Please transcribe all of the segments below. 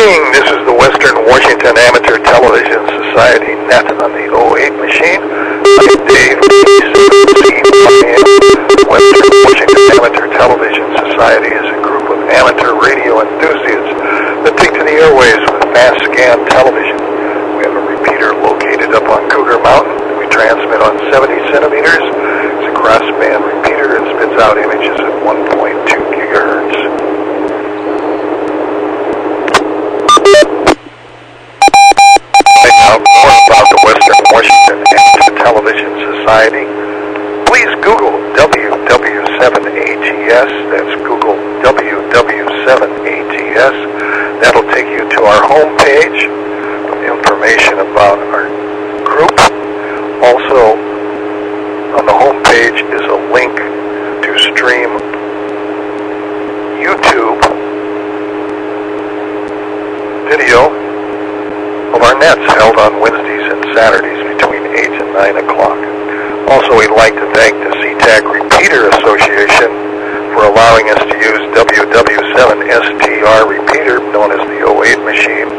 Greeting, this is the Western Washington Amateur Television Society net on the 08 machine. I'm Dave, Western Washington Amateur Television Society is a group of amateur radio enthusiasts that take to the airways with fast scan television. We have a repeater located up on Cougar Mountain. We transmit on 70 centimeters. It's a crossband repeater and spits out images at 1.2 gigahertz. More about the Western Washington Amateur Television Society, please Google WW7ATS. That's Google WW7ATS. That'll take you to our homepage with information about our group. Also, on the homepage is a link to stream YouTube video of our nets held on Wednesdays and Saturdays between 8 and 9 o'clock. Also, we'd like to thank the SeaTac Repeater Association for allowing us to use WW7STR repeater, known as the 08 machine,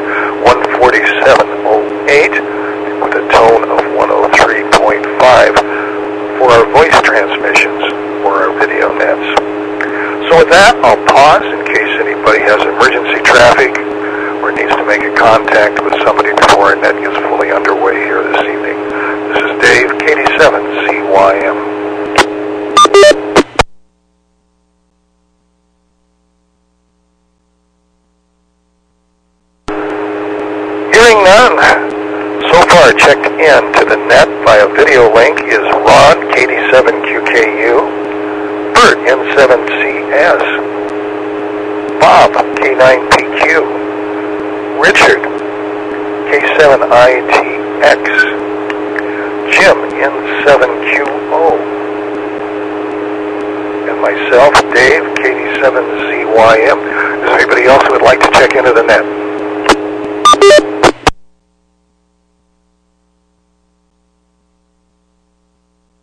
14708, with a tone of 103.5 for our voice transmissions for our video nets. So with that, I'll pause in case anybody has emergency traffic or needs to make a contact with somebody before our net gets fully underway here this evening. This is Dave, KD7CYM. Hearing none. So far checked in to the net via video link is Ron, KD7QKU, Bert, N7CS, Bob, K9PQ, Richard, K7ITX, Jim, N7QO, and myself, Dave, KD7ZYM. Is there anybody else who would like to check into the net?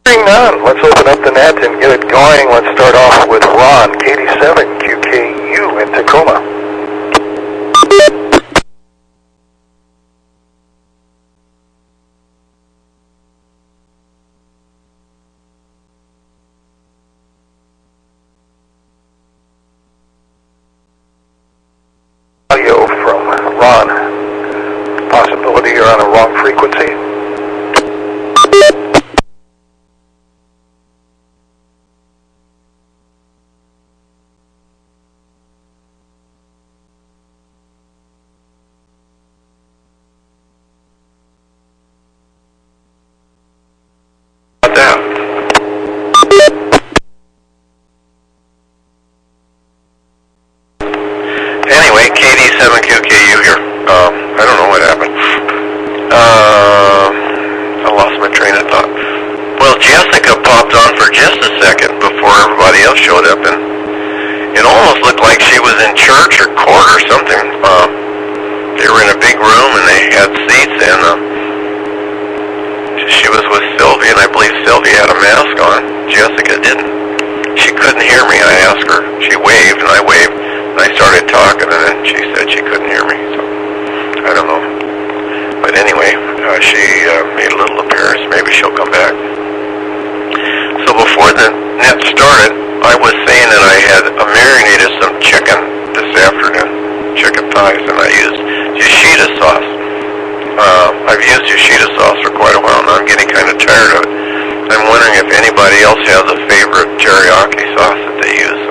Hearing none, let's open up the net and get it going. Let's start off with Ron, KD7QKU in Tacoma. Possibility you're on a wrong frequency. About that. Anyway, KD7QKU here. I don't know what happened. I lost my train of thought. Well, Jessica popped on for just a second before everybody else showed up, and it almost looked like she was in church or court or something. They were in a big room and they had seats, and she was with Sylvia, and I believe Sylvia had a mask on. Jessica didn't. She couldn't hear me. I asked her. She waved, and I waved, and I started talking, and then she said she couldn't hear me. So I don't know. But anyway, she made a little appearance. Maybe she'll come back. So before the net started, I was saying that I had marinated some chicken this afternoon, chicken thighs, and I used Yoshida sauce. I've used Yoshida sauce for quite a while, and I'm getting kind of tired of it. I'm wondering if anybody else has a favorite teriyaki sauce that they use.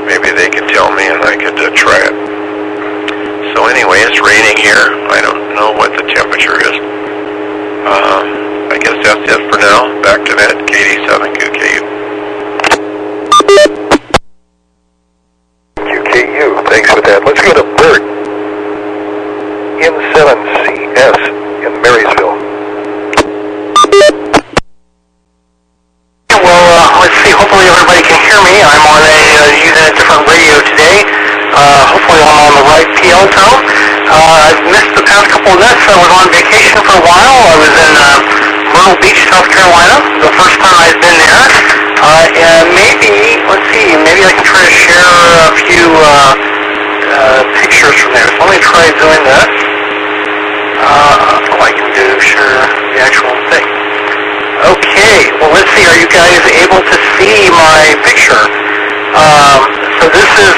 Maybe they could tell me, and I could try it. So anyway, it's raining here. I don't know what the temperature is. I guess that's it for now. Back to that KD7QKU. QKU, thanks for that. Let's go to Bert, N7CS in Marysville. Well, let's see. Hopefully everybody can hear me. I'm on using a different radio today. Hopefully I'm on the right PL tone. I've missed the past couple of nets. I was on vacation for a while. I was in Myrtle Beach, South Carolina, the first time I've been there. And maybe, let's see, maybe I can try to share a few pictures from there. So let me try doing this. All I can do, sure, the actual thing. Okay, well let's see, are you guys able to see my picture? So this is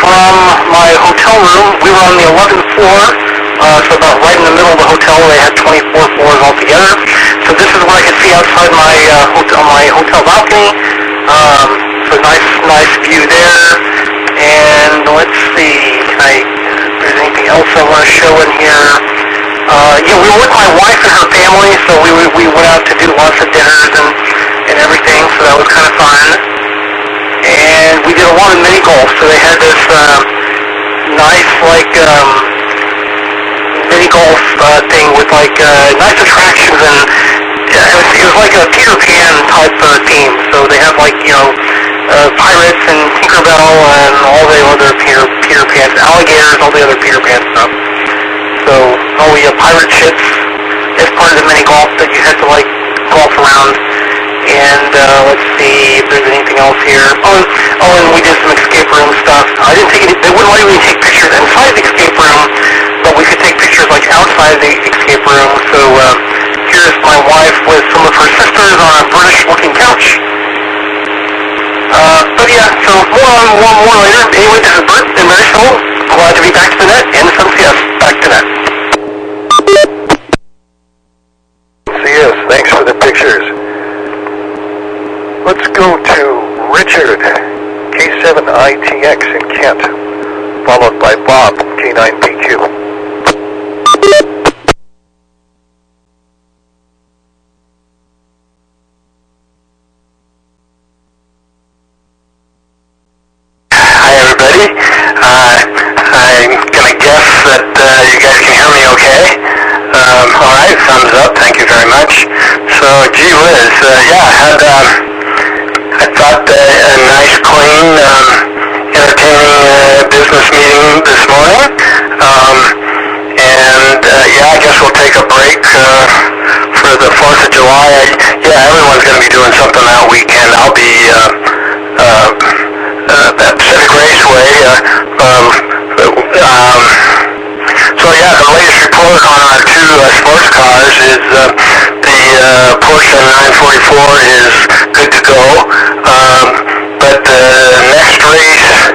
from my hotel room. We were on the 11th floor, so about right in the middle of the hotel. They had 24 floors altogether. So this is what I can see outside my hotel balcony. So nice view there. And let's see, if there's anything else I want to show in here. Yeah, we were with my wife and her family, so we went out to do lots of dinners and everything, so that was kind of fun. And we did a lot of mini golf, so they had this nice, mini golf thing with, nice attractions, and it was like a Peter Pan type theme, so they have, pirates and Tinkerbell and all the other Peter Pan, alligators, all the other Peter Pan stuff. So all the pirate ships as part of the mini golf that you had to golf around. And let's see if there's anything else here. Oh, and we did some escape room stuff. I didn't take any. They wouldn't let me take pictures inside the escape room, but we could take pictures outside the escape room. So here's my wife with some of her sisters on a British-looking couch. But yeah, so more later. Anyway, this is Bert and Mary Soul. Glad to be back to the net, and some CS back to net. CS, thanks for the pictures. Let's go to Richard, K7ITX in Kent, followed by Bob, K9PQ. Hi everybody. I'm going to guess that you guys can hear me okay. Alright, thumbs up, thank you very much. So, gee whiz, I thought a nice, clean, entertaining business meeting this morning. I guess we'll take a break for the 4th of July. Everyone's going to be doing something that weekend. I'll be at Pacific Raceway. The latest report on our two sports cars is the Porsche 944 is good to go. But the next race,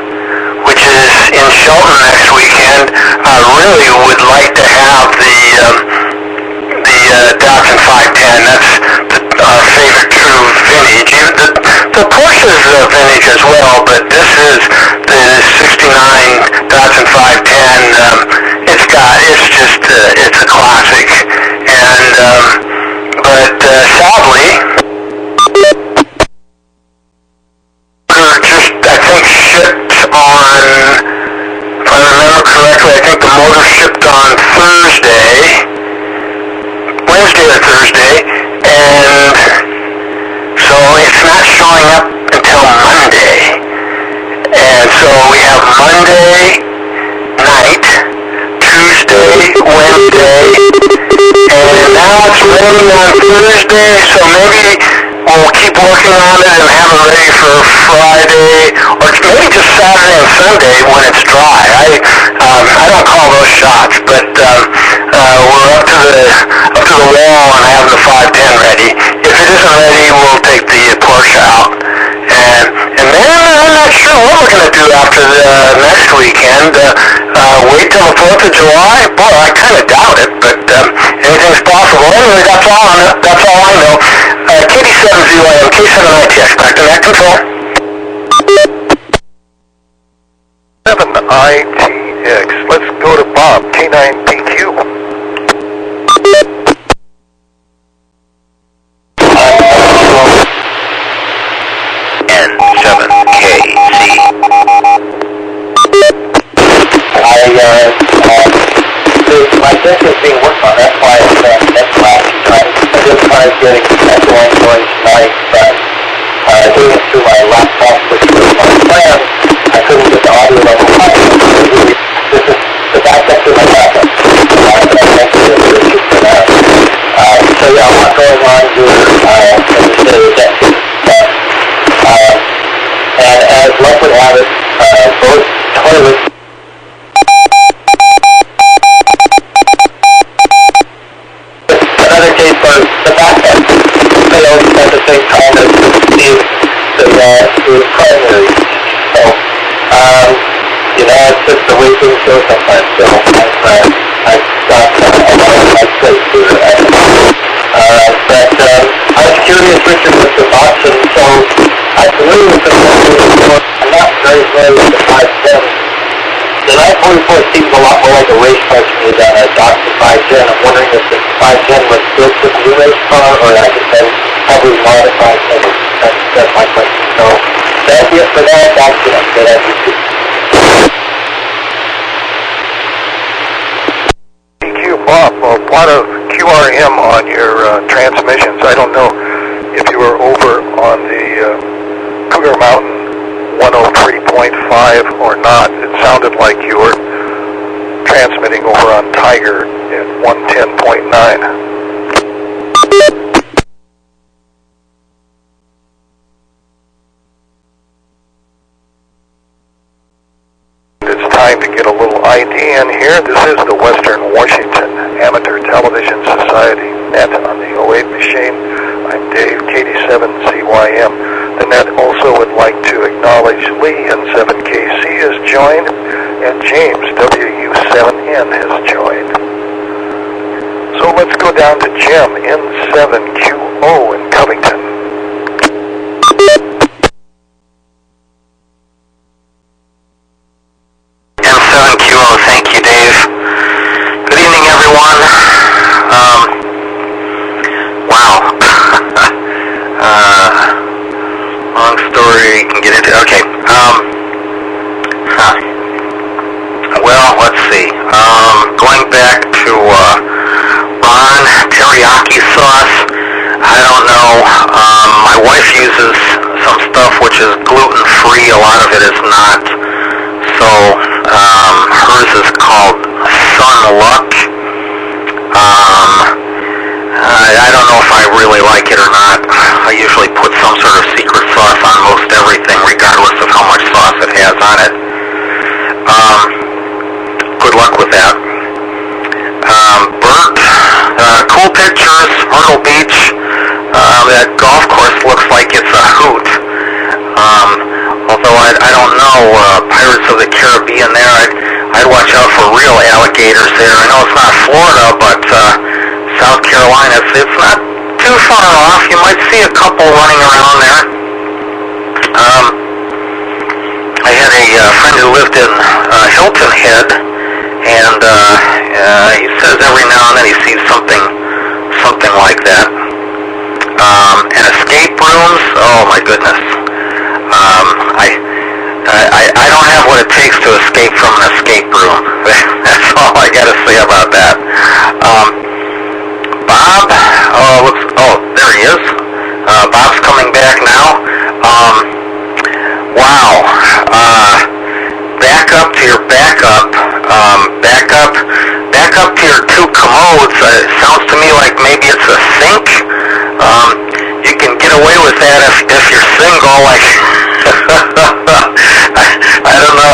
which is in Shelton next weekend, I really would like to have the Datsun 510. That's our favorite true vintage. The Porsche is vintage as well, but this is the 69 Datsun 510. It's a classic. And but sadly, I think shipped on, if I remember correctly, I think the motor shipped on Wednesday or Thursday, and so it's not showing up until Monday. And so we have Monday night, Tuesday, Wednesday, and now it's raining on Thursday, so maybe we'll keep working on it and have it ready for Friday, or maybe just Saturday and Sunday when it's dry. I don't call those shots, but we're up to the wall on having the 510 ready. If it isn't ready, we'll take the Porsche out. And then I'm not sure what we're going to do after the next weekend. Wait till the 4th of July? Boy, I kind of doubt it, but anything's possible. Anyway, that's all I know. KD7ZYM, K7ITX, back to net control. 7ITX, let's go to Bob, K9PQ. My deck is being worked on, that's why it's next last time. I just tried getting excellent noise tonight, but doing it through my laptop, which was my plan, I couldn't get the audio level high. This is the backup to my backup. So yeah, a lot going on here in the state of Texas. And as luck would have it, both toilets the same time as the primary. So, it's just the way things go sometimes. So I've got a lot of my place here. But I was curious, Richard, with the boxing. So I'm familiar with the I'm not very familiar with the 510. The 944 seems a lot more like a race car to me than a Datsun 510. I'm wondering if the 510 was built with a new race car, or I could then probably modify it. That's my question. So that's it for that. That's it. EQ Bob, a lot of QRM on your transmissions. I don't know if you were over on the Cougar Mountain 103.5 or not. It sounded like you were transmitting over on Tiger at 110.9. It's time to get a little ID in here. This is the Western Washington Amateur Television Society net on the 08 machine. I'm Dave, KD7CYM. The net also would like to acknowledge Lee in 7KC has joined, and James, WW7N, has joined. So let's go down to Jim in 7QO in Covington. M7QO, thank you, Dave. Good evening, everyone. Wow. Long story you can get into. Okay. Well, let's see. Going back to Ron teriyaki sauce. I don't know. My wife uses some stuff which is gluten-free. A lot of it is not. So hers is called Sun Luck. I don't know if I really like it or not. I usually put some sort of secret sauce on most everything, regardless of how much sauce it has on it. Good luck with that. Bert, cool pictures, Myrtle Beach. That golf course looks like it's a hoot. Although I don't know, Pirates of the Caribbean there, I'd watch out for real alligators there. I know it's not Florida, but South Carolina, it's not too far off. You might see a couple running around there. I had a friend who lived in Hilton Head, and he says every now and then he sees something like that. And escape rooms, oh my goodness. I don't have what it takes to escape from an escape room. That's all I got to say about that. Bob, there he is. Bob's coming back now. Wow. Back up to your backup. Back up to your two commodes. It sounds to me like maybe it's a sink. You can get away with that if you're single. Like I don't know.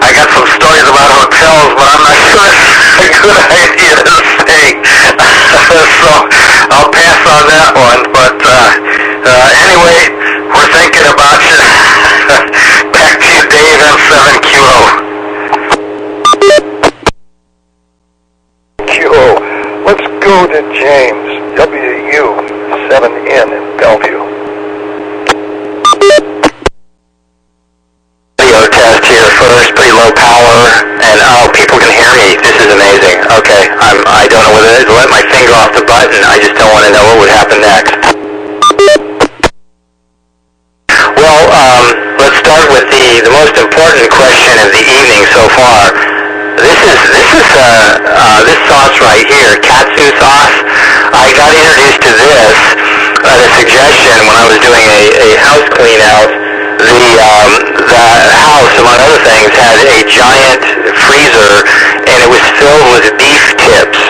I got some stories about hotels, but I'm not sure it's a good idea to say. So I'll pass on that one. But anyway, we're thinking about you. Back to you, Dave, M7QO. QO. Let's go to James, WU7N in Bellevue. Video test here first, pretty low power, and people can hear me. This is amazing. Okay, I don't know what it is. Let my finger off the button. I just don't want to know what would happen next. Well, let's start with the most important question of the evening so far. This sauce right here, katsu sauce. I got introduced to this at a suggestion when I was doing a house clean out. The house, among other things, had a giant freezer, and it was filled with beef tips.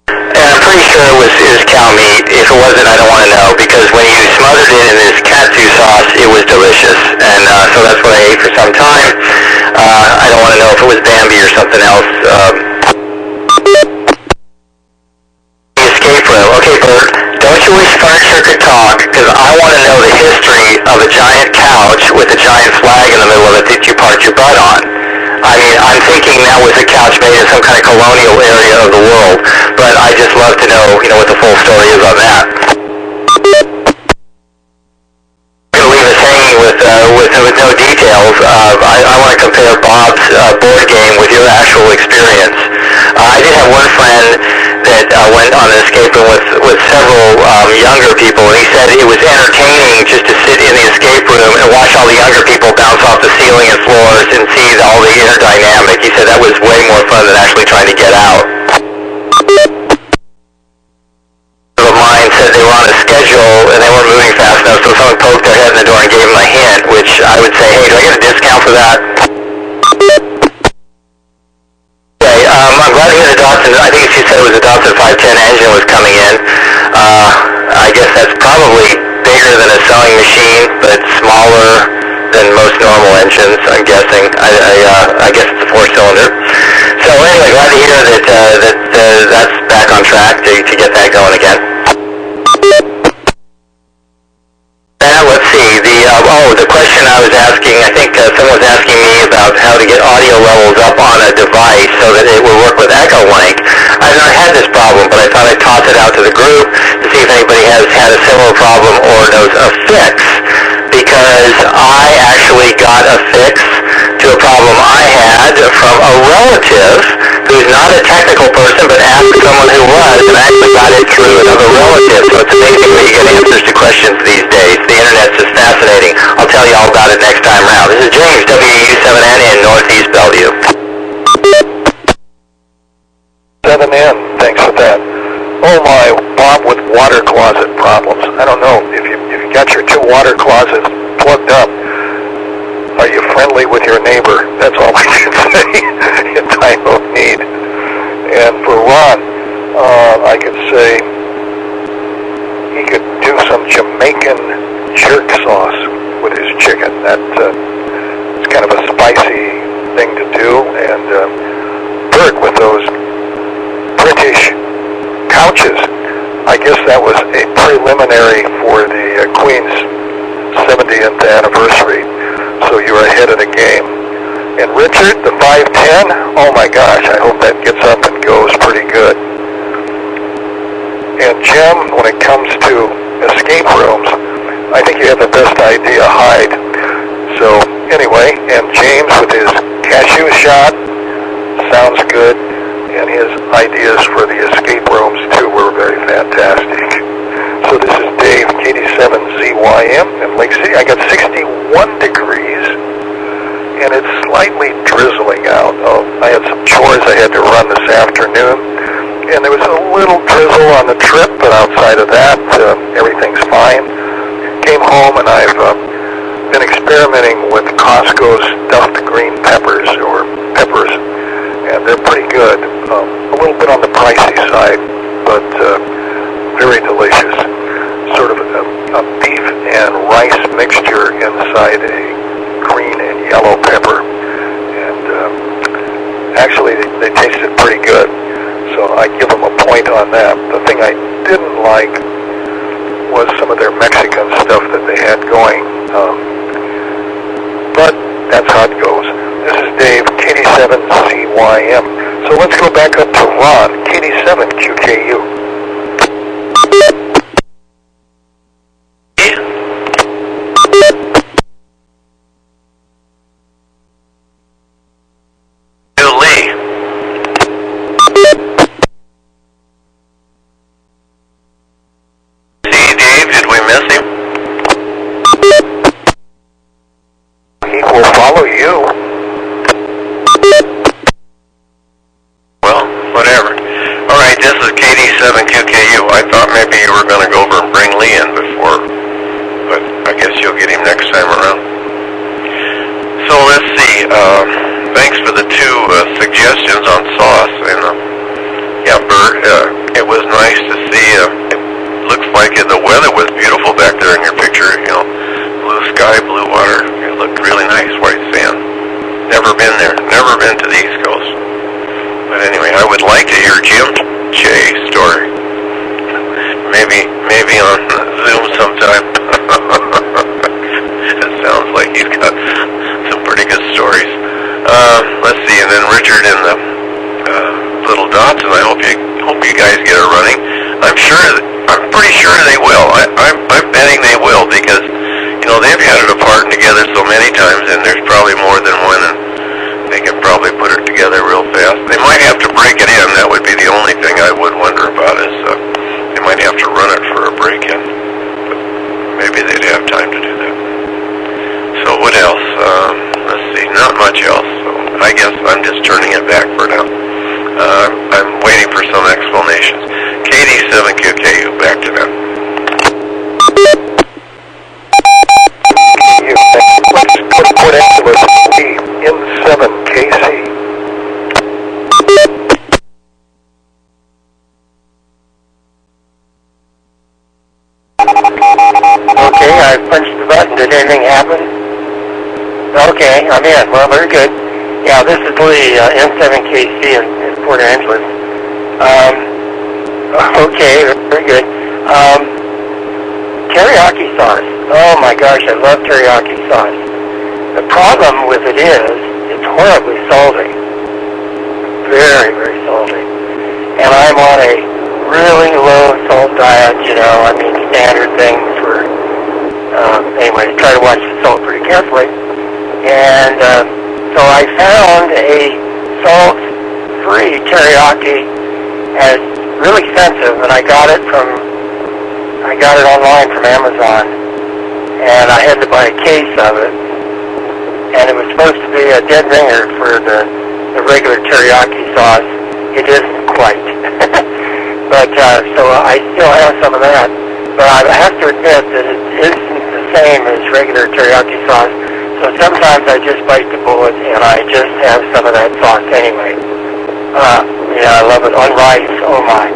And I'm pretty sure it was cow meat. If it wasn't, I don't want to know, because when you smothered it in this katsu sauce, it was delicious. And so that's what I ate for some time. I don't want to know if it was Bambi or something else. wish furniture could talk, because I want to know the history of a giant couch with a giant flag in the middle of it that you park your butt on. I mean, I'm thinking that was a couch made in some kind of colonial area of the world, but I just love to know, what the full story is on that. I'm going to leave us hanging with no details. I want to compare Bob's board game with your actual experience. I did have one friend that went on an escape room with several younger people, and he said it was entertaining just to sit in the escape room and watch all the younger people bounce off the ceiling and floors and see all the inner dynamic. He said that was way more fun than actually trying to get out. Of mine said they were on a schedule and they weren't moving fast enough, so someone poked their head in the door and gave them a hint, which I would say, hey, do I get a discount for that? I'm glad to hear the Datsun, I think she said it was a Datsun 510 engine was coming in. I guess that's probably bigger than a sewing machine, but smaller than most normal engines, I'm guessing. I guess it's a 4-cylinder. So anyway, glad to hear that that's back on track to get that going again. Let's see, the question I was asking, I think someone was asking me about how to get audio levels up on a device so that it will work with EchoLink. I've not had this problem, but I thought I'd toss it out to the group to see if anybody has had a similar problem or knows a fix, because I actually got a fix to a problem I had from a relative who's not a technical person, but asked someone who was, and I actually got it through another relative. So it's amazing when you get answers to questions these days. The internet's just fascinating. I'll tell you all about it next time around. This is James, WW7N in Northeast Bellevue. 7N, thanks for that. Oh my, Bob with water closet problems. I don't know, if you got your 2 water closets plugged up, are you friendly with your neighbor? That's all I can say in time of need. And for Ron, I could say he could do some Jamaican jerk sauce with his chicken. It's kind of a spicy thing to do. And Bert, with those British couches, I guess that was a preliminary for the Queen's 70th anniversary. So you're ahead of the game. And Richard, the 510, oh my gosh, I hope that gets up and goes pretty good. And Jim, when it comes to escape rooms, I think you have the best idea, Hyde. So anyway, and James with his cashew shot, sounds good. And his ideas for the escape rooms too were very fantastic. So this is Dave, KD7ZYM in Lake City. I got 61 degrees, and it's slightly drizzling out. I had some chores I had to run this afternoon, and there was a little drizzle on the trip, but outside of that, everything's fine. Came home, and I've been experimenting with Costco's stuffed green peppers, or peppers, and they're pretty good. A little bit on the pricey side, but very delicious. Sort of a beef and rice mixture inside a green and yellow pepper. And actually, they tasted pretty good. So I give them a point on that. The thing I didn't like was some of their Mexican stuff that they had going. But that's how it goes. This is Dave, KD7ZYM. So let's go back up to Ron, KD7QKU. Maybe thoughts, and I hope you guys get it running. I'm pretty sure they will. I'm betting they will, because they've had it apart and together so many times, and there's probably more than one, and they can probably put it together real fast. They might have to break it in. That would be the only thing I would wonder about, is they might have to run it for a break-in. But maybe they'd have time to do that. So what else? Let's see, not much else. So I guess I'm just turning it back for now. I'm waiting for some explanations. KD7QKU, back to them. Let's put Angeles in 7KC. Okay, I punched the button. Did anything happen? Okay, I'm in. Well, very good. Yeah, this is Lee, N7KC in Port Angeles. Okay, very good. Teriyaki sauce. Oh my gosh, I love teriyaki sauce. The problem with it is, it's horribly salty. Very, very salty. And I'm on a really low salt diet, standard things for, anyway, try to watch the salt pretty carefully. And so I found a salt-free teriyaki, and it's really expensive, and I got it online from Amazon, and I had to buy a case of it, and it was supposed to be a dead ringer for the regular teriyaki sauce. It isn't quite. But, so I still have some of that, but I have to admit that it isn't the same as regular teriyaki sauce, so sometimes I just bite the bullet and I just have some of that sauce anyway. I love it on rice. Oh my,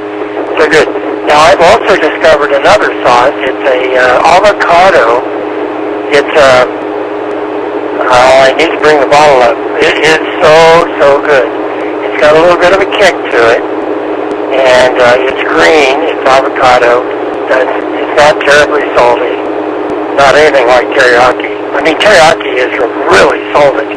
so good. Now I've also discovered another sauce. It's a avocado. It's I need to bring the bottle up. It is so good. It's got a little bit of a kick to it, and it's green. It's avocado. It's not terribly salty. Not anything like teriyaki. I mean, teriyaki is really salty.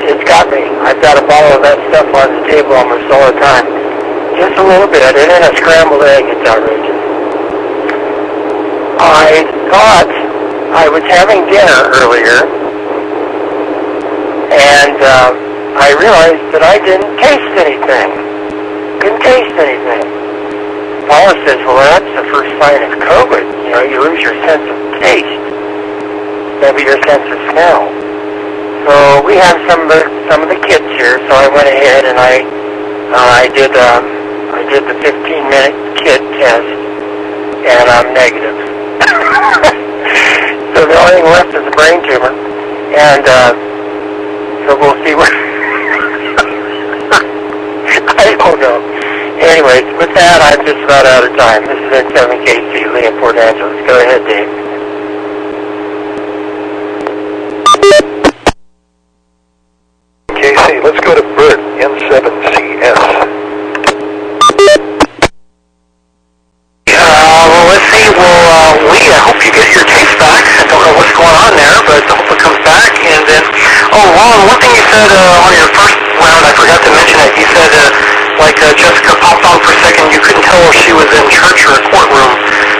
It's got me. I've got a bottle of that stuff on the table almost all the time. Just a little bit, and then a scrambled egg. It's outrageous. I thought I was having dinner earlier, and I realized that I didn't taste anything. Couldn't taste anything. Paula says, well, that's the first sign of COVID. You lose your sense of taste, maybe your sense of smell. So we have some of the kids here, so I went ahead and I did the 15-minute kid test, and I'm negative. So the only thing left is a brain tumor, and so we'll see what. I don't know. Anyways, with that, I'm just about out of time. This is N7KC, Lee in Port Angeles. Go ahead, Dave. KC, let's go to Bert, N7CS. Well, let's see. Well, Lee, I hope you get your taste back. I don't know what's going on there, but I hope it comes back. And then, Ron, one thing you said on your first round, I forgot to mention it. You said, Jessica popped on for a second, you couldn't tell if she was in church or a courtroom.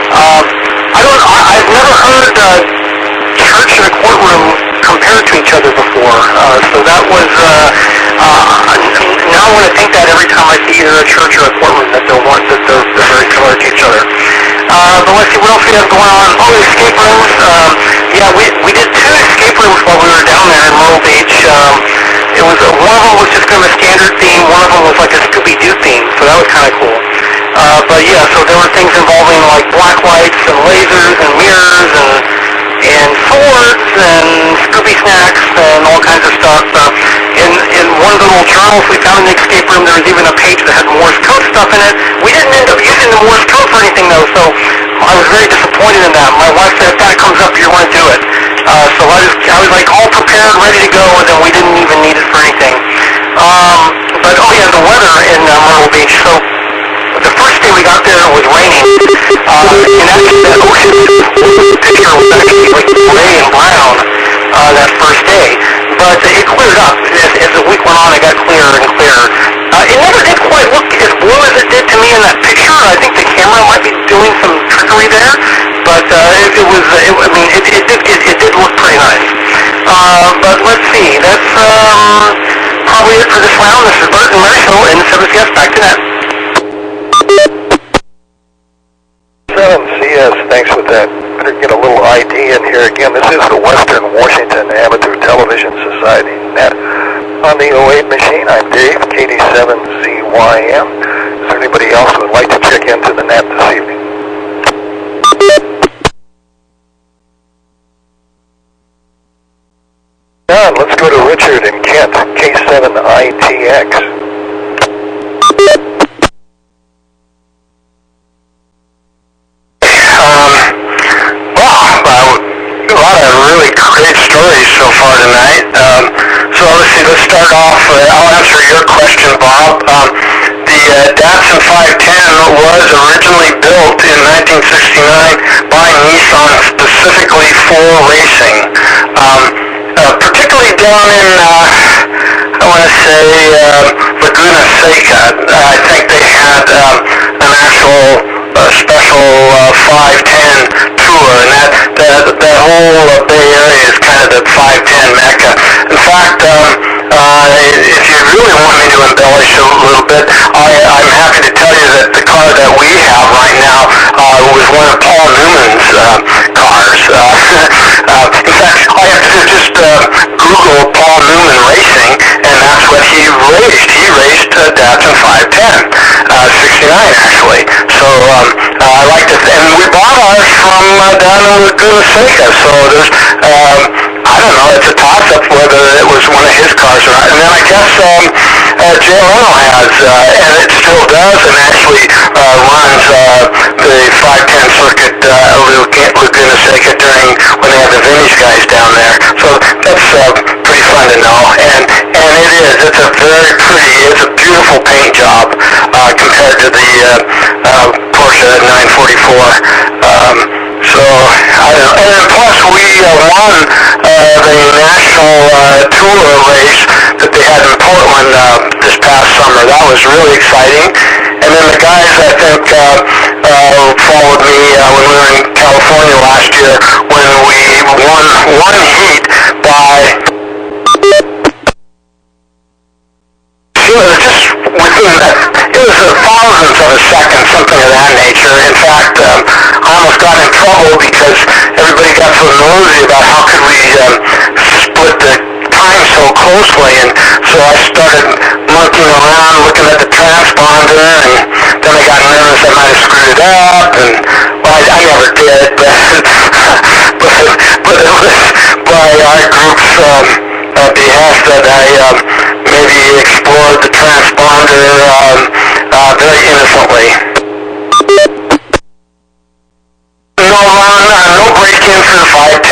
I've never heard church and a courtroom compared to each other before. So that was, now I want to think that every time I see either a church or a courtroom, that they're very similar to each other. But let's see, what else we have going on? Oh, escape rooms. We did 2 escape rooms while we were down there in Myrtle Beach. One of them was just kind of a standard theme. One of them was like a Scooby-Doo theme, so that was kind of cool. So there were things involving like black lights and lasers and mirrors and swords and Scooby snacks and all kinds of stuff. In one of the little journals we found in the escape room, there was even a page that had Morse code stuff in it. We didn't end up using the Morse code for anything though, so I was very disappointed in that. My wife said, if that comes up, you're going to do it. So I was like all prepared, ready to go, and then we didn't even need it for anything. The weather in Myrtle Beach. So the first day we got there, it was raining, and actually that ocean picture was actually like gray and brown that first day. But it cleared up. it did look pretty nice. But let's see, that's probably it for this round. This is Bert and Mary Show in 7CS. Back to that. 7CS, thanks for that. Better get a little ID in here again. This is the Western Washington Amateur Television Society net. On the 08 machine, I'm Dave, KD7ZYM. Is there anybody else who would like to check into the net this evening? John, let's go to Richard in Kent, K7ITX. A lot of really great stories so far tonight. So let's start off. I'll answer your question, Bob. The Datsun 510 was originally built in 1969 by Nissan specifically for racing. Particularly down in, I want to say, Laguna Seca. I think they had an actual special 510 tour, and that whole Bay Area is kind of the 510 mecca. In fact, if you really want me to embellish a little bit, I'm happy to tell you that the car that we have right now was one of Paul Newman's cars. In fact, all you have to do is just Google Paul Newman racing, and that's what he raced. He raced a Datsun 510, 69 actually. So I like to, and we bought ours from down in Laguna Seca. So there's, I don't know, it's a toss-up whether it was one of his cars or not. And then I guess Jay Leno has, and it still does, and actually runs the 510 circuit over Laguna Seca during when they have the vintage guys down there. So that's pretty fun to know. And it is. It's a very pretty. It's a beautiful paint job compared to the Porsche 944. So I don't know. And then plus we won the national tour race that they had in Portland this past summer. That was really exciting. And then the guys I think followed me when we were in California last year when we won one heat by. It was just within, it was thousandths of a second, something of that nature. In fact, I almost got in trouble because everybody got so nosy about how could we split the time so closely, and so I started monkeying around looking at the transponder, and then I got nervous I might have screwed it up, and well, I never did, but it was by our group's behest that I maybe explored the transponder very innocently. No run, no break-in for the 510.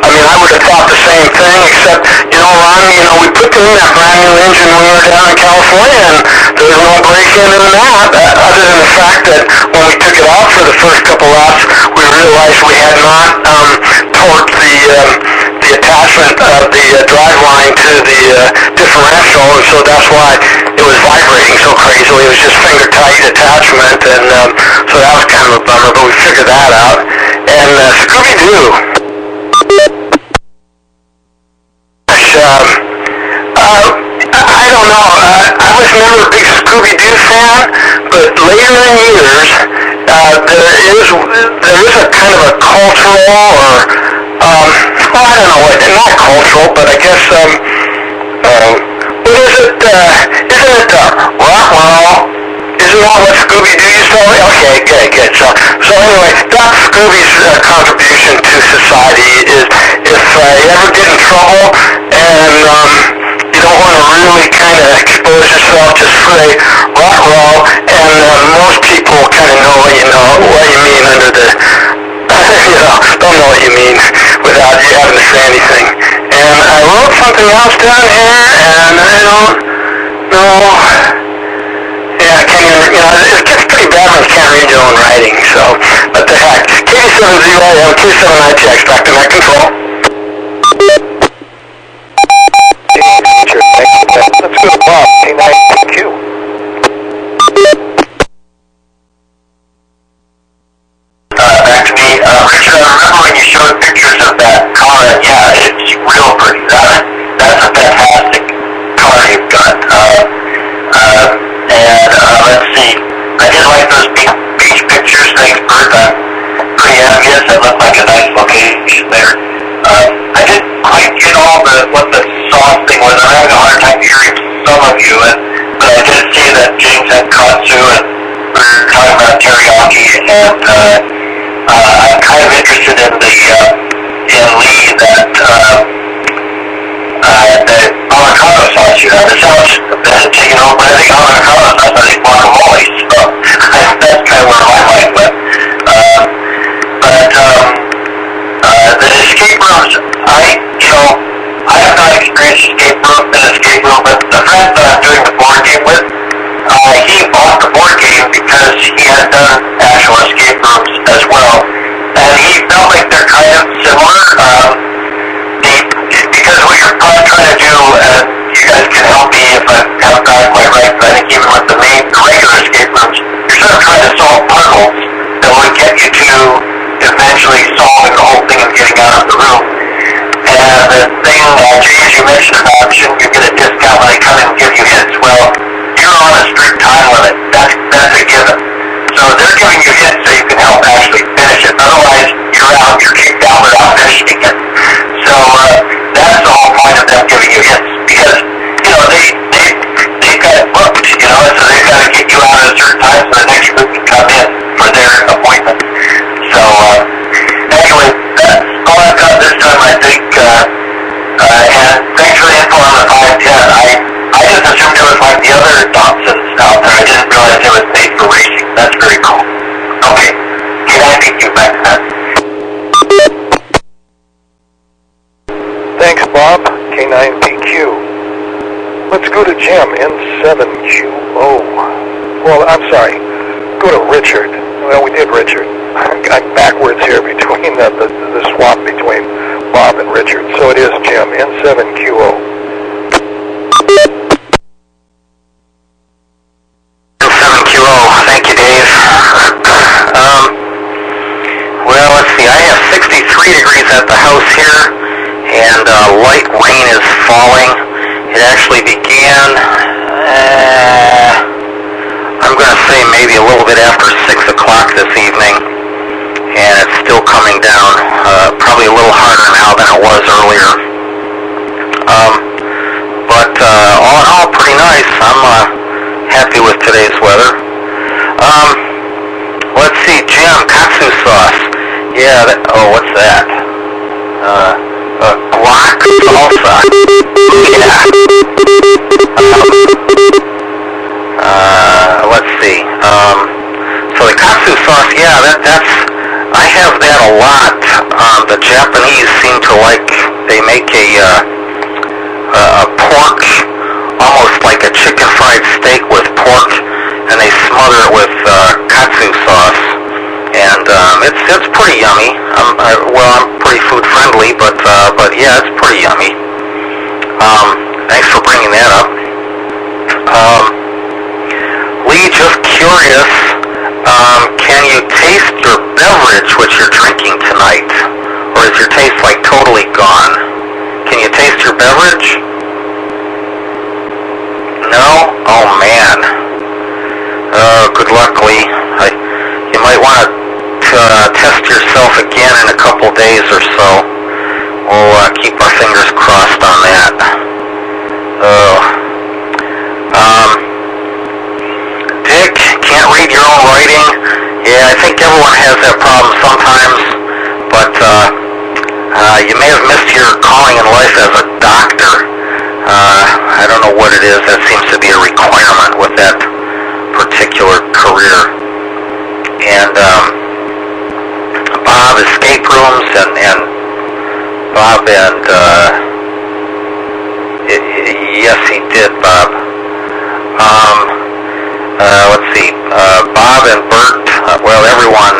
I mean, I would have thought the same thing, except, Ron, we put in that brand new engine when we were down in California, and there was no break-in in that, other than the fact that when we took it off for the first couple laps, we realized we had not torqued the attachment of the drive line to the differential, and so that's why it was vibrating so crazily. It was just finger-tight attachment, and so that was kind of a bummer, but we figured that out. And Scooby-Doo. I don't know. I was never a big Scooby-Doo fan, but later in years, there is a kind of a cultural or well, I don't know what, not cultural, but I guess what is it? Isn't it rock? Isn't that what Scooby-Doo used to say? Okay, good. So anyway, that's Scooby's contribution to society is if you ever get in trouble and you don't want to really kind of expose yourself, just say rock, and most people kind of know what you mean under the, don't know what you mean without you having to say anything. And I wrote something else down here, and I don't know. Yeah, I can't even, it gets pretty bad when you can't read your own writing, so, what the heck. KD7ZYM, K7ITX, back to net control. Let's go to Bob, K9PQ. Back to me. Richard, I remember and I'm kind of interested in the in Lee that the avocado sauce you have. It sounds a bit, but I think avocado sauce, I think guacamole. So that's kind of where my mind went. The escape rooms, I have not experienced an escape room, but the friend that I'm doing the board game with, he bought the board game because he had done actual escape rooms as well, and he felt like they're kind of similar. Because what you're probably trying to do, and you guys can help me if I haven't got it quite right, but I think even with the regular escape rooms, you're sort of trying to solve puzzles that would get you to eventually solving the whole thing and getting out of the room. And the thing, Jay, as you mentioned about shouldn't you get a discount when they come in and give you hits? Well, you're on a strict time limit. That's a given. So they're giving you hits so you can help actually finish it. Otherwise, you're out, you're kicked out without finishing it. So that's the whole point of them giving you hits, because they've got it booked, so they've got to get you out at a certain time so the next group can come in for their appointment. So anyway, that's all I've got this time, I think. And thanks for the info on the 510. I just assumed it was like the other Dobsons out there. I didn't realize it was made for racing. That's very cool. Okay, can I thank you back to that? Thanks, Bob. K9PQ. Let's go to Jim, N7QO. Well, I'm sorry. Go to Richard. Well, we did Richard. I'm backwards here between the swap between Bob and Richard. So it is Jim, N7QO. N7QO. Thank you, Dave. Well, let's see. I have 63 degrees at the house here, and light rain is falling. It actually began, I'm going to say maybe a little bit after 6 o'clock this evening, and it's still coming down, probably a little harder now than it was earlier. But all in all, pretty nice. I'm happy with today's weather. Let's see, Jim, katsu sauce. Yeah, what's that? Guac salsa. Yeah. Let's see. So the katsu sauce, yeah, that's, I have that a lot. The Japanese seem to like, they make a pork, almost like a chicken fried steak with pork, and they smother it with katsu sauce. And it's pretty yummy. I'm pretty food friendly, but yeah, it's pretty yummy. Thanks for bringing that up. Lee, just curious, can you taste your beverage which you're drinking tonight, or is your taste like totally gone? Can you taste your beverage? No? Oh man. Good luck, Lee. You might want to test yourself again in a couple days or so. We'll keep our fingers crossed on that. Dick, can't read your own writing? Yeah, I think everyone has that problem sometimes, but you may have missed your calling in life as a doctor. I don't know what it is. That seems to be a requirement with that particular career. And Bob, escape rooms, and Bob and yes, he did, Bob. Let's see, Bob and Bert, well, everyone,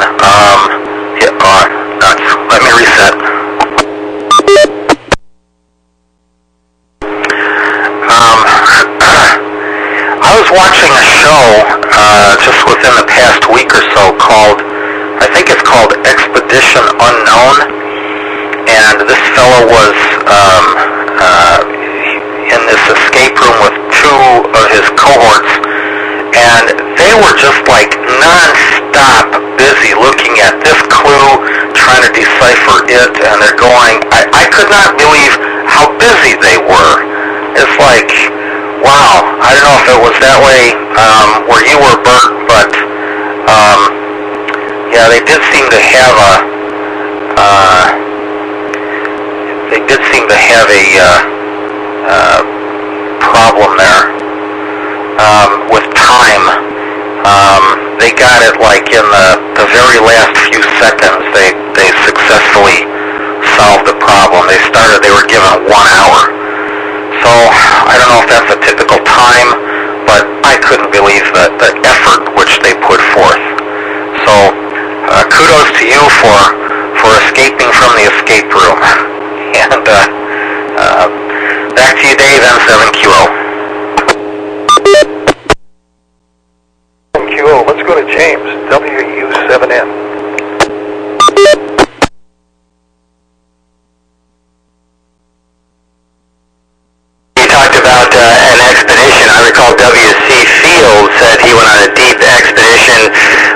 nuts. Let me reset. I was watching a show just within the past week or so called, I think it's called Expedition Unknown, and this fellow was in this escape room with two of his cohorts, and they were just like non-stop busy looking at this clue, trying to decipher it, and they're going, I could not believe how busy they were. It's like, wow, I don't know if it was that way where you were, Bert, but Yeah, they did seem to have a problem there with time. They got it like in the very last few seconds. They successfully solved the problem. They were given 1 hour. So I don't know if that's a typical time, but I couldn't believe the effort which they put forth. So kudos to you for escaping from the escape room. And back to you, Dave, M7QO. QO, let's go to James, WU7N. You talked about an expedition. I recall W.C. Field said he went on a deep expedition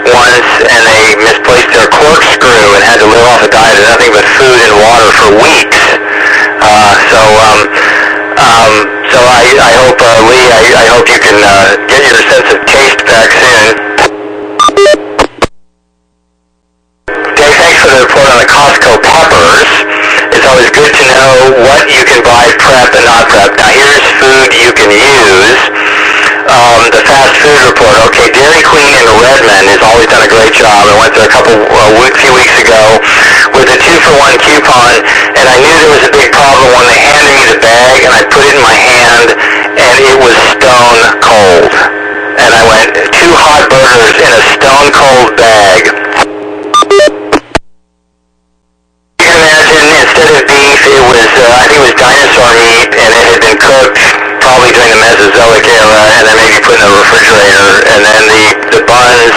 once and they misplaced their corkscrew and had to live off a diet of nothing but food and water for weeks. So I hope, Lee, I hope you can get your sense of taste back soon. Dave, thanks for the report on the Costco peppers. It's always good to know what you can buy prep and not prep. Now here's food you can use. The fast food report. Okay, Dairy Queen in Redmond has always done a great job. I went there a few weeks ago with a 2-for-1 coupon, and I knew there was a big problem when they handed me the bag, and I put it in my hand, and it was stone cold. And I went, 2 hot burgers in a stone cold bag. You can imagine, instead of beef, it was, I think it was dinosaur meat, and it had been cooked probably during the Mesozoic era, and then maybe put in the refrigerator, and then the buns,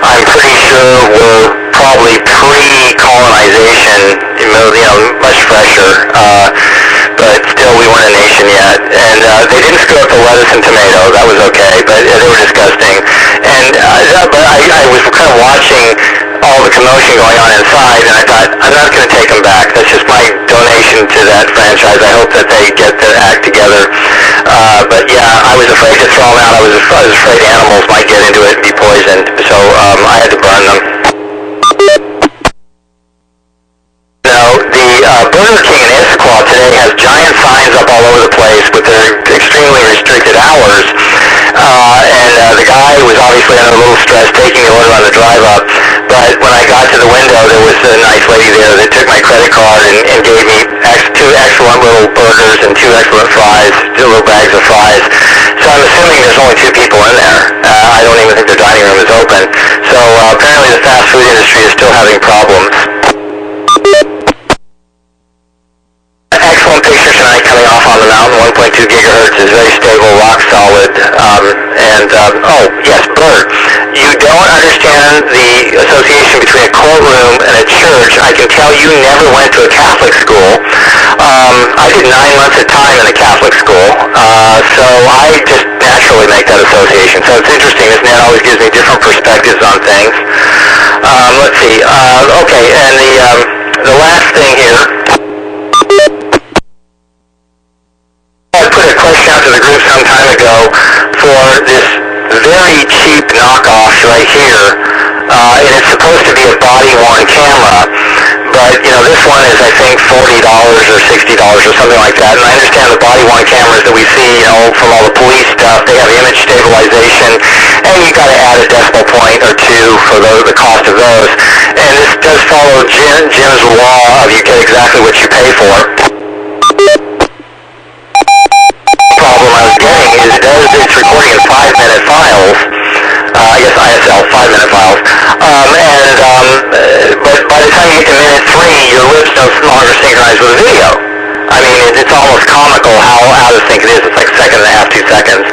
I'm pretty sure were probably pre-colonization, much fresher, but still we weren't a nation yet, and they didn't screw up the lettuce and tomato, that was okay, but they were disgusting, and but I was kind of watching all the commotion going on inside, and I thought, I'm not going to take them back. That's just my donation to that franchise. I hope that they get their act together. But yeah, I was afraid to throw them out. I was afraid animals might get into it and be poisoned, so I had to burn them. Now, the Burger King in Issaquah today has giant signs up all over the place with their extremely restricted hours. And the guy was obviously under a little stress taking the order on the drive up. But when I got to the window, there was a nice lady there that took my credit card and gave me 2 excellent little burgers and 2 excellent fries, 2 little bags of fries. So I'm assuming there's only 2 people in there. I don't even think the dining room is open. So apparently the fast food industry is still having problems. Excellent picture tonight coming off on the mountain. 1.2 gigahertz is very stable, rock solid. Oh, yes, Bert, you don't understand the association between a courtroom and a church. I can tell you never went to a Catholic school. I did 9 months of time in a Catholic school, so I just naturally make that association. So it's interesting, isn't it? It always gives me different perspectives on things. Let's see. Okay, and the last thing here. I put a question out to the group some time ago for this very cheap knockoff right here, and it's supposed to be a body-worn camera, but this one is I think $40 or $60 or something like that, and I understand the body-worn cameras that we see, from all the police stuff, they have image stabilization, and you got to add a decimal point or 2 for the cost of those, and this does follow Jim's law of you get exactly what you pay for. Problem I was getting is it's recording in 5-minute files, I guess ISL 5-minute files, but by the time you get to minute 3, your lips no longer synchronize with the video. I mean, it's almost comical how out of sync it is. It's like 1.5 seconds, 2 seconds.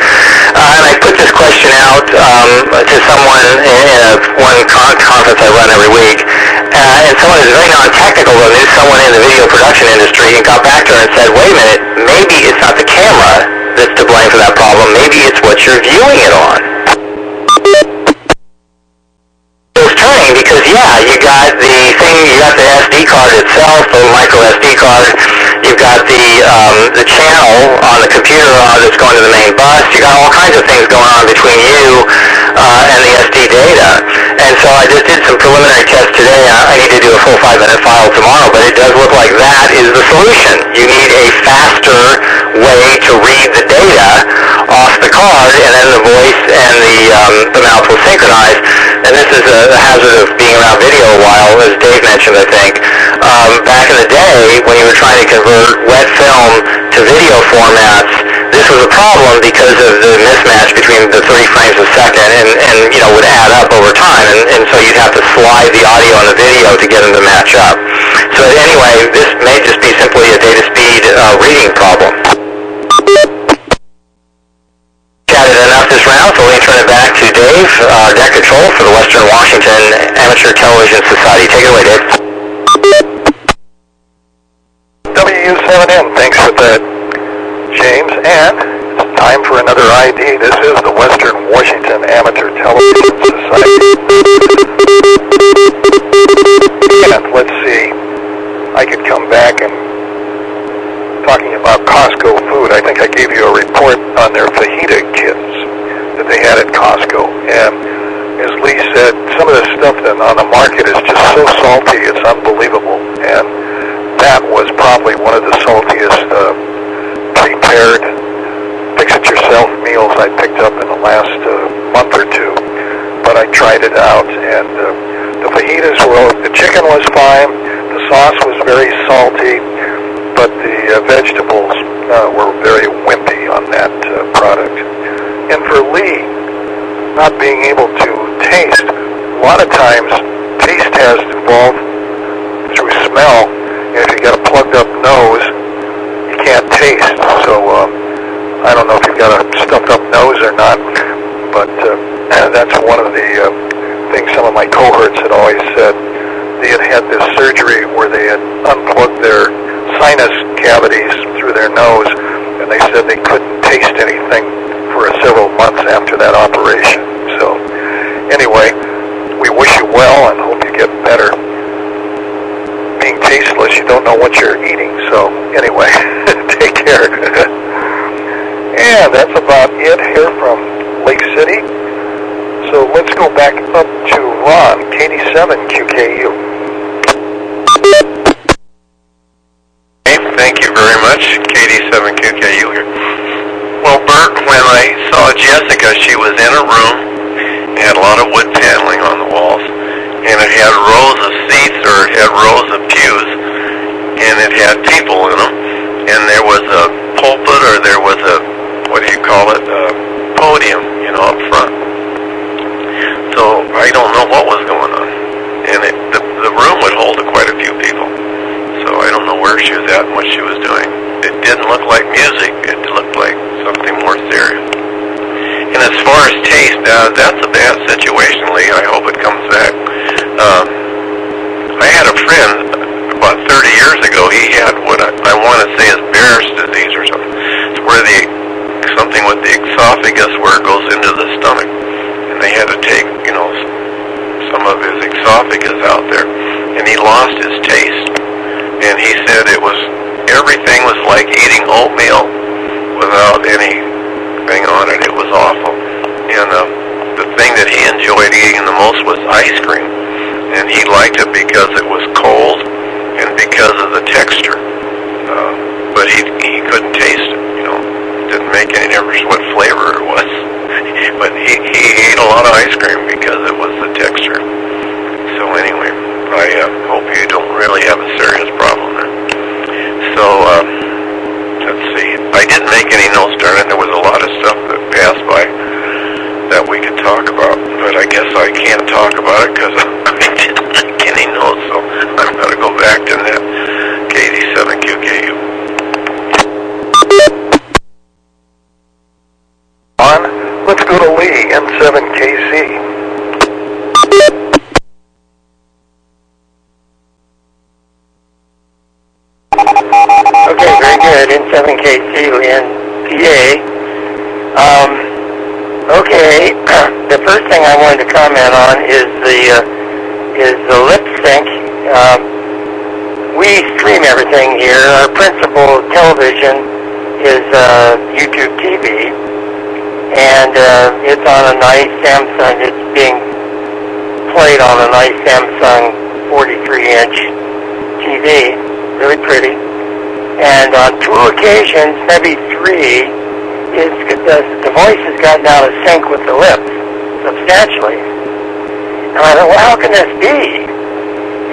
And I put this question out to someone in one conference I run every week, and someone who's very non-technical, but knew someone in the video production industry, and got back to her and said, wait a minute, maybe it's not the camera that's to blame for that problem, maybe it's what you're viewing it on. It's turning because, yeah, you got the SD card itself, the micro SD card, you've got the channel on the computer that's going to the main bus, you got all kinds of things going on between you and the SD data. And so I just did some preliminary tests today. I need to do a full 5-minute file tomorrow, but it does look like that is the solution. You need a faster way to read the data off the card, and then the voice and the mouth will synchronize. And this is a hazard of being around video a while, as Dave mentioned, I think. Back in the day, when you were trying to convert wet film to video formats, this was a problem because of the mismatch between the 30 frames a second and would add up over time. And so you'd have to slide the audio and the video to get them to match up. So anyway, this may just be simply a data speed reading problem. Chatted enough this round, so let me turn it back to Dave, deck control for the Western Washington Amateur Television Society. Take it away, Dave. WW7N, thanks for that, James. And it's time for another ID. This is the Western Washington Amateur Television Society. And let's see, I could come back and talking about Costco food. I think I gave you a report on their fajita kits that they had at Costco. And as Lee said, some of the stuff that on the market is just so salty, it's unbelievable. And that was probably one of the saltiest prepared fix-it-yourself meals I picked up in the last month or two. But I tried it out, and the fajitas the chicken was fine, the sauce was very salty, but the vegetables were very wimpy on that product. And for Lee, not being able to taste, a lot of times taste has evolved through smell. And if you got a plugged up nose, you can't taste. So I don't know if you've got a stuffed up nose or not, but that's one of the things some of my cohorts had always said. They had had this surgery where they had unplugged their sinus cavities through their nose, and they said they couldn't taste anything for several months after that operation. So anyway, we wish you well and hope you get better. Being tasteless, you don't know what you're eating. So anyway, take care. And that's about it here from Lake City. So let's go back up to Ron, KD7QKU. Thank you very much, KD7QKU here. Well, Bert, when I saw Jessica, she was in a room, had a lot of wood paneling on the walls, and it had rows of seats, or it had rows of pews, and it had people in them, and there was a pulpit, or there was a, what do you call it, a podium, up front. So I don't know what was going on, and the room would hold quite a few people, so I don't know where she was at and what she was doing. It didn't look like music, it looked like something more serious. And as far as taste, that's a bad situation, Lee. I hope it comes back. I had a friend about 30 years ago. He had what I want to say is Barrett's disease or something. It's where something with the esophagus where it goes into the stomach. And they had to take, some of his esophagus out there. And he lost his taste. And he said everything was like eating oatmeal without anything on it. It was awful. And the thing that he enjoyed eating the most was ice cream. And he liked it because it was cold and because of the texture. But he couldn't taste it, Didn't make any difference what flavor it was. But he ate a lot of ice cream because it was the texture. So anyway, I hope you don't really have a serious problem there. So, let's see. I didn't make any notes during it. There was a lot of stuff that passed by that we could talk about. But I guess I can't talk about it because I didn't make any notes. So I'm going to go back to that KD7QKU. Let's go to Lee, N7KC. Okay, very good. N7KC, Lee, PA. Okay, the first thing I wanted to comment on is the lip sync. We stream everything here. Our principal television is YouTube TV. And it's on a nice Samsung. It's being played on a nice Samsung 43-inch TV, really pretty. And on 2 occasions, maybe 3, the voice has gotten out of sync with the lips substantially. And I thought, well, how can this be?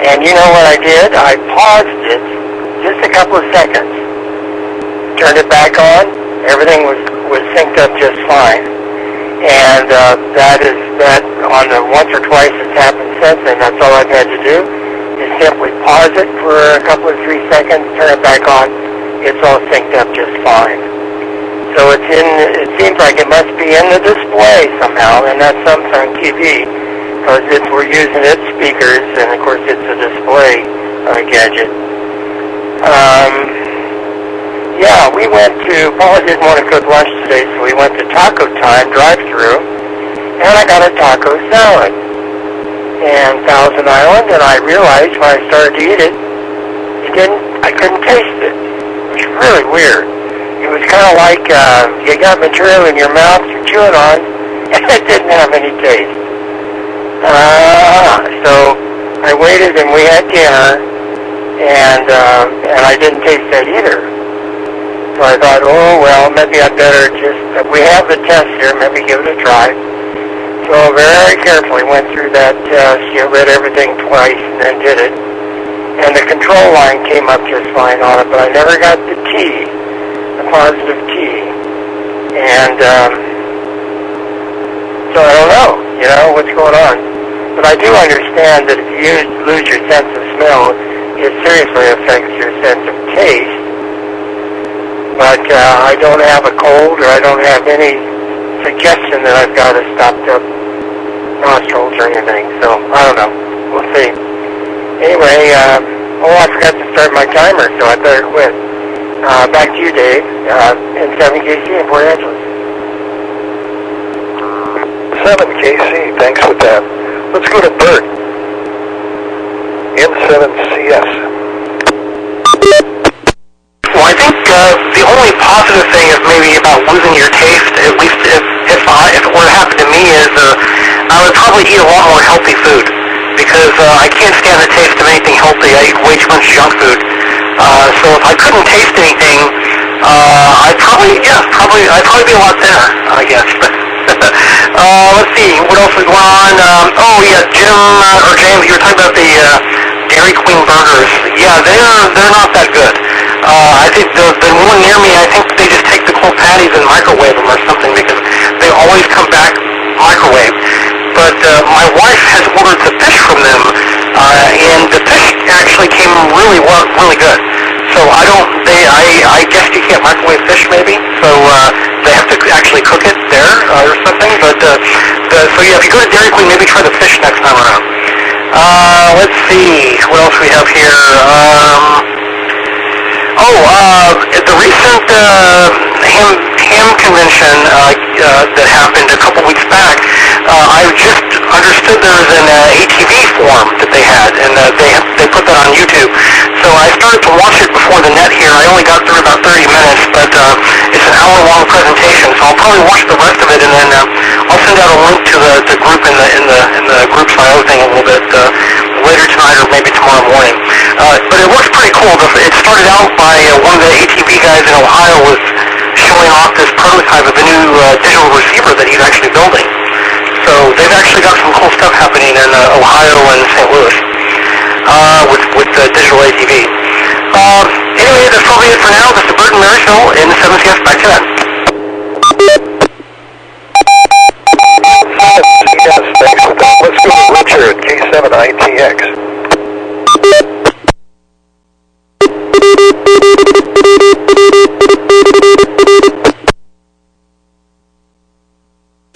And you know what I did? I paused it just a couple of seconds, turned it back on, everything was synced up just fine. And that on the once or twice it's happened since, and that's all I've had to do, is simply pause it for a couple of 3 seconds, turn it back on, it's all synced up just fine. So it seems like it must be in the display somehow, and that Samsung TV, because we're using its speakers, and of course it's a display gadget. Yeah, we went to, Paula didn't want to cook lunch today, so we went to Taco Time drive-thru, and I got a taco salad and Thousand Island, and I realized when I started to eat it, I couldn't taste it. It was really weird. It was kind of like you got material in your mouth you're chewing on, and it didn't have any taste. So I waited, and we had dinner, and I didn't taste that either. So I thought, oh, well, maybe I'd better we have the test here, maybe give it a try. So very carefully went through that test, read everything twice and then did it. And the control line came up just fine on it, but I never got the T, the positive T. And so I don't know, what's going on. But I do understand that if you lose your sense of smell, it seriously affects your sense of taste. But I don't have a cold, or I don't have any suggestion that I've got a stopped up nostrils or anything. So I don't know. We'll see. Anyway, I forgot to start my timer, so I better quit. Back to you, Dave, in 7KC in Port Angeles. 7KC, thanks for that. Let's go to Bert in 7CS. Well, I think the only positive thing is maybe about losing your taste, at least if it were to happen to me, is I would probably eat a lot more healthy food, because I can't stand the taste of anything healthy. I eat way too much junk food. So if I couldn't taste anything, I'd probably be a lot thinner, I guess. Let's see, what else is going on? James, you were talking about the Dairy Queen burgers. Yeah, they're not that good. I think the one near me, I think they just take the cold patties and microwave them or something, because they always come back microwave. But my wife has ordered the fish from them, and the fish actually came really good. So I guess you can't microwave fish maybe, so they have to actually cook it there or something. But so yeah, if you go to Dairy Queen, maybe try the fish next time around. Let's see, what else we have here. The recent ham convention that happened a couple weeks back, I just understood there was an ATV forum that they had, and they put that on YouTube. So I started to watch it before the net here. I only got through about 30 minutes, but it's an hour-long presentation, so I'll probably watch the rest of it, and then I'll send out a link to the group in the groups I.O. thing a little bit later tonight or maybe tomorrow morning. But it looks pretty cool. It started out by one of the ATV guys in Ohio was showing off this prototype of a new digital receiver that he's actually building. So they've actually got some cool stuff happening in Ohio and St. Louis with digital ATV. Anyway, that's probably it for now. This is Bert and Marysville in the 7CS. Back to that. Yes, thanks for that. Let's go to Richard, K7ITX.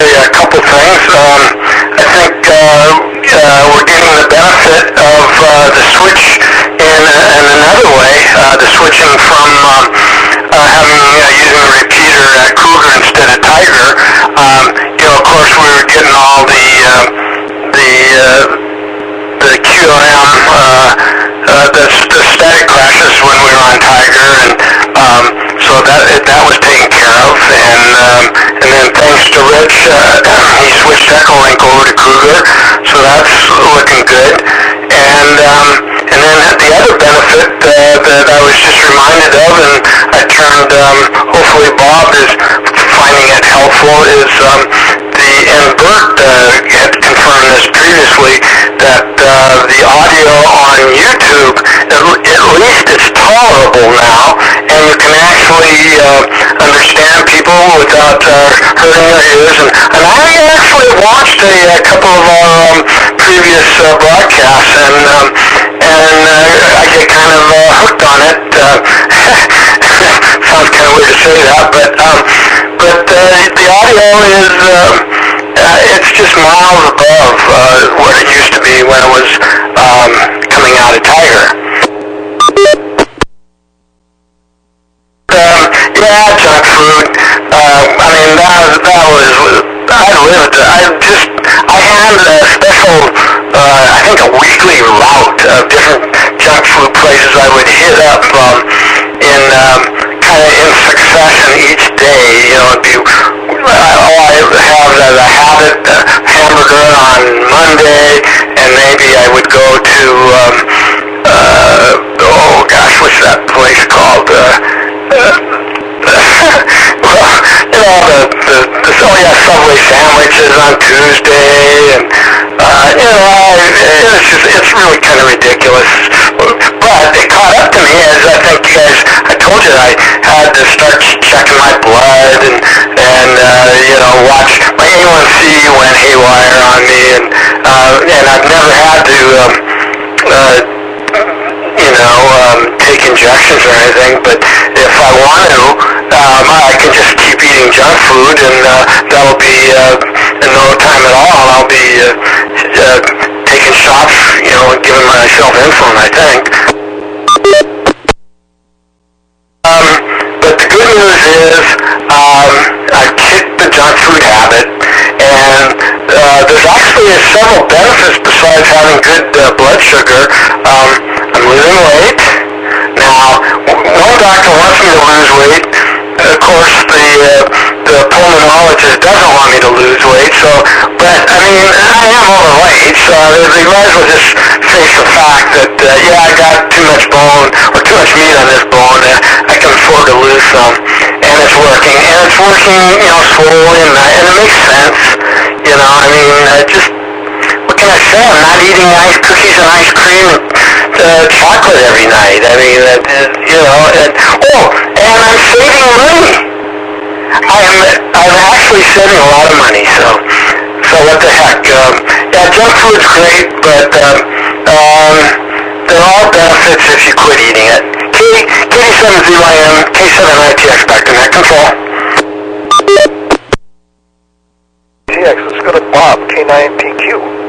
A couple things. I think we're getting the benefit of the switch in another way, the switching from using a repeater at Cougar instead of Tiger. Of course, we were getting all the QM, the static crashes when we were on Tiger, and so that was taken care of, and then thanks to Rich, he switched Echo Link over Freddy Krueger, so that's looking good. And then the other benefit that I was just reminded of, and I turned, hopefully Bob is finding it helpful, is and Bert had confirmed this previously, that the audio on YouTube, at least it's tolerable now, and you can actually understand people without hurting their ears. And I actually watched a couple of our previous broadcasts, and I get kind of hooked on it. Sounds kind of weird to say that, but the audio is it's just miles above what it used to be when it was coming out of Tiger. Yeah, junk food. I mean, that was, I had a special, I think a weekly route of different junk food places I would hit up in kind of in succession each day. You know, it'd be, I have the habit hamburger on Monday, and maybe I would go to, oh gosh, what's that place called? Subway sandwiches on Tuesday, and it's really kind of ridiculous. But it caught up to me, as I think you guys, I told you I had to start checking my blood and watch my A1C went haywire on me, and I've never had to take injections or anything, but if I want to, I can just keep eating junk food, and that'll be in no time at all. I'll be taking shots, and giving myself insulin, I think. But the good news is I've kicked the junk food habit, and there's actually several benefits besides having good blood sugar. I'm losing weight. Now, one doctor wants me to lose weight. Of course, the pulmonologist doesn't want me to lose weight. But I mean, I am overweight, so they might as well just face the fact that I got too much bone or too much meat on this bone. I can afford to lose some, and it's working. And it's working, slowly, and it makes sense. I mean, what can I say? I'm not eating cookies and ice cream and chocolate every night. I mean, and I'm saving money. I'm actually saving a lot of money, so what the heck. Junk food's great, but there are benefits if you quit eating it. K7ZYM, K7ATS, back to net control. TX, let's go to Bob, K9PQ.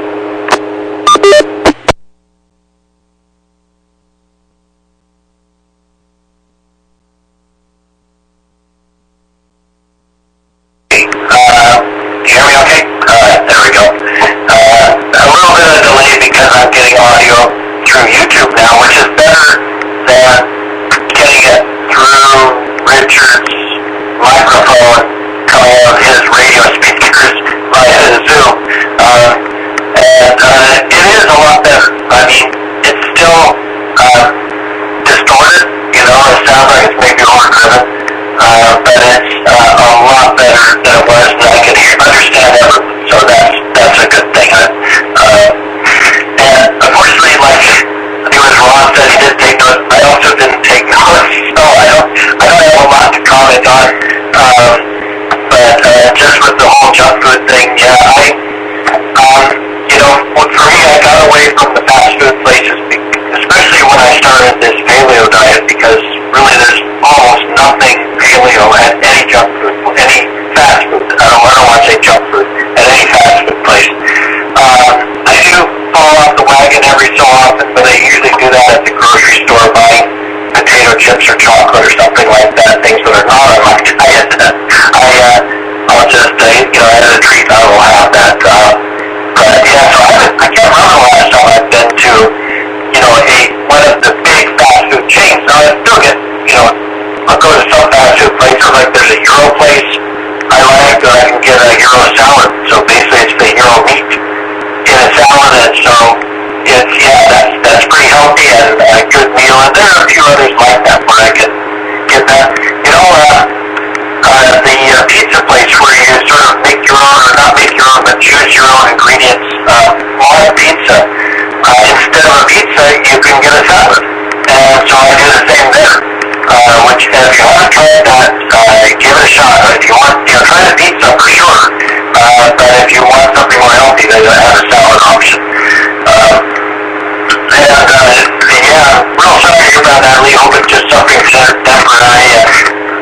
Euro place I like, I can get a Euro salad. So basically it's the Euro meat. where I could get that. You know, the pizza place where you sort of make your own, or not make your own, but choose your own ingredients on pizza. Instead of a pizza, you can get a salad. And so I do the same there. Which, if you want to try that, give it a shot. If you want, try the pizza for sure. But if you want something more healthy, then have a salad option. Yeah, real sorry to hear about that, Lee. Hope it's just something temporary.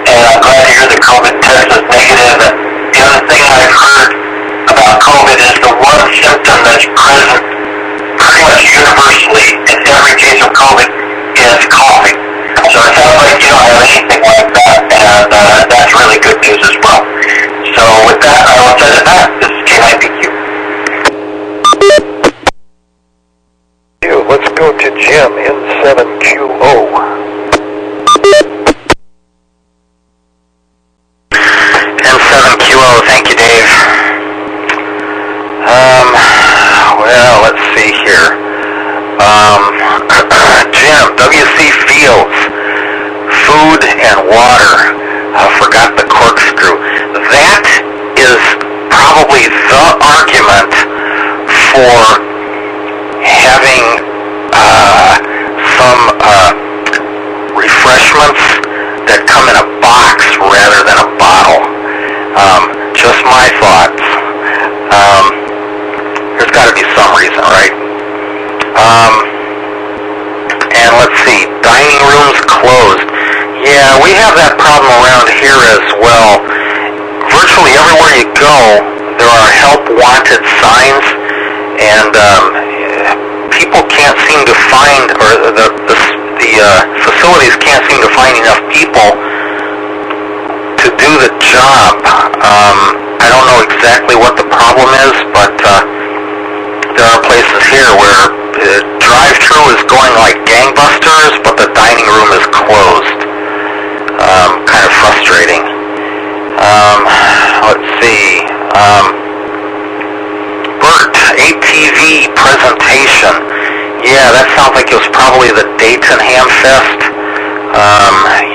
And I'm glad to hear the COVID test is negative. And the other thing I've heard about COVID is the one symptom that's present pretty much universally in every case of COVID is coughing. So it sounds like you don't have anything like that, and that's really good news as well. So with that, I will send it back. This is K9PQ. Let's go to Jim in 7QO. N7QO, thank you, Dave. Well, let's see here. Jim, WC Fields, food and water. Forgot the corkscrew. That is probably the argument for having some refreshments that come in a box rather than a bottle. Just my thoughts. There's got to be some reason, right? And let's see, dining rooms closed. Yeah, we have that problem around here as well. Virtually everywhere you go, there are help wanted signs, and people can't seem to find, or the facilities can't seem to find enough people to do the job. I don't know exactly what the problem is, but there are places here where drive-through is going like gangbusters, but the dining room is closed. Kind of frustrating. Let's see. Bert, ATV presentation. Yeah, that sounds like it was probably the Dayton Ham Fest.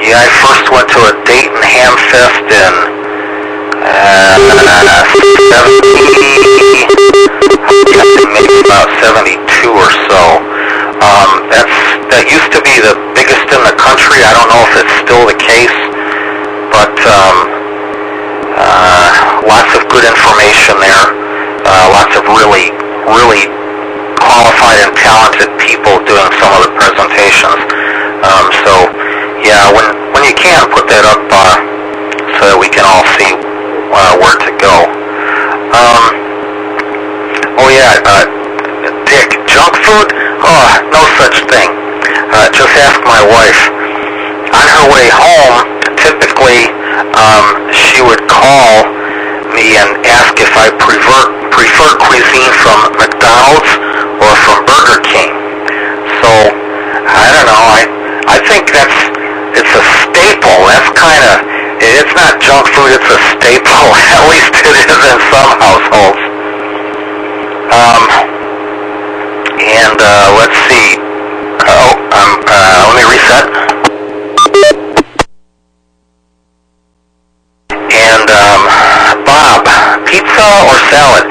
Yeah, I first went to a Dayton Ham Fest in maybe about 72 or so. That used to be the biggest in the country. I don't know if it's still the case, but lots of good information there. Lots of really, really qualified and talented people doing some of the presentations. So yeah, when you can, put that up so that we can all see where to go. Oh yeah, Dick, junk food? Oh, no such thing. Just ask my wife. On her way home, typically she would call me and ask if I prefer cuisine from McDonald's or from Burger King. So, I don't know, I think it's a staple. That's kind of, it's not junk food, it's a staple. At least it is in some households. And let's see. Let me reset. And Bob, pizza or salad?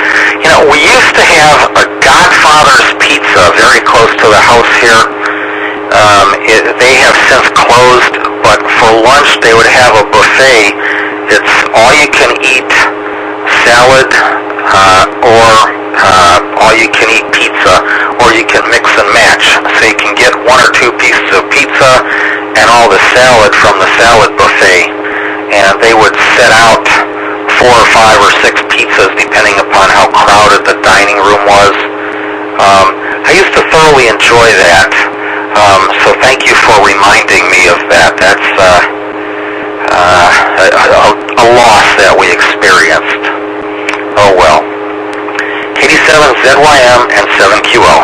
You know, we used to have a Godfather's Pizza very close to the house here. They have since closed, but for lunch they would have a buffet. It's all you can eat salad or all you can eat pizza, or you can mix and match. So you can get 1 or 2 pieces of pizza and all the salad from the salad buffet. And they would set out 4 or 5 or 6 pizzas depending upon how crowded the dining room was. I used to thoroughly enjoy that. So thank you for reminding me of that. That's a loss that we experienced. Oh well. 87ZYM and 7QO.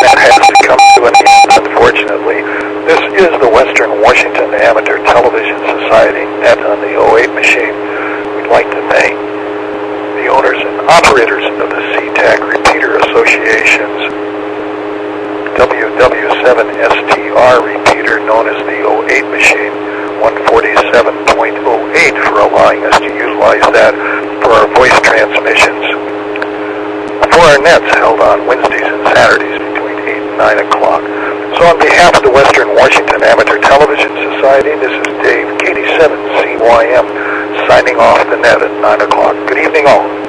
That has to come to an end, unfortunately. This is the Western Washington Amateur Television Society at on the 08 machine. We'd like to thank the owners and operators of the SeaTac Repeater Associations WW7STR repeater known as the 08 machine, 147.08, for allowing us to utilize that for our voice transmissions. For our nets held on Wednesdays and Saturdays between 8 and 9 o'clock. So on behalf of the Western Washington Amateur Television Society, this is Dave, KD7CYM, signing off the net at 9 o'clock. Good evening all.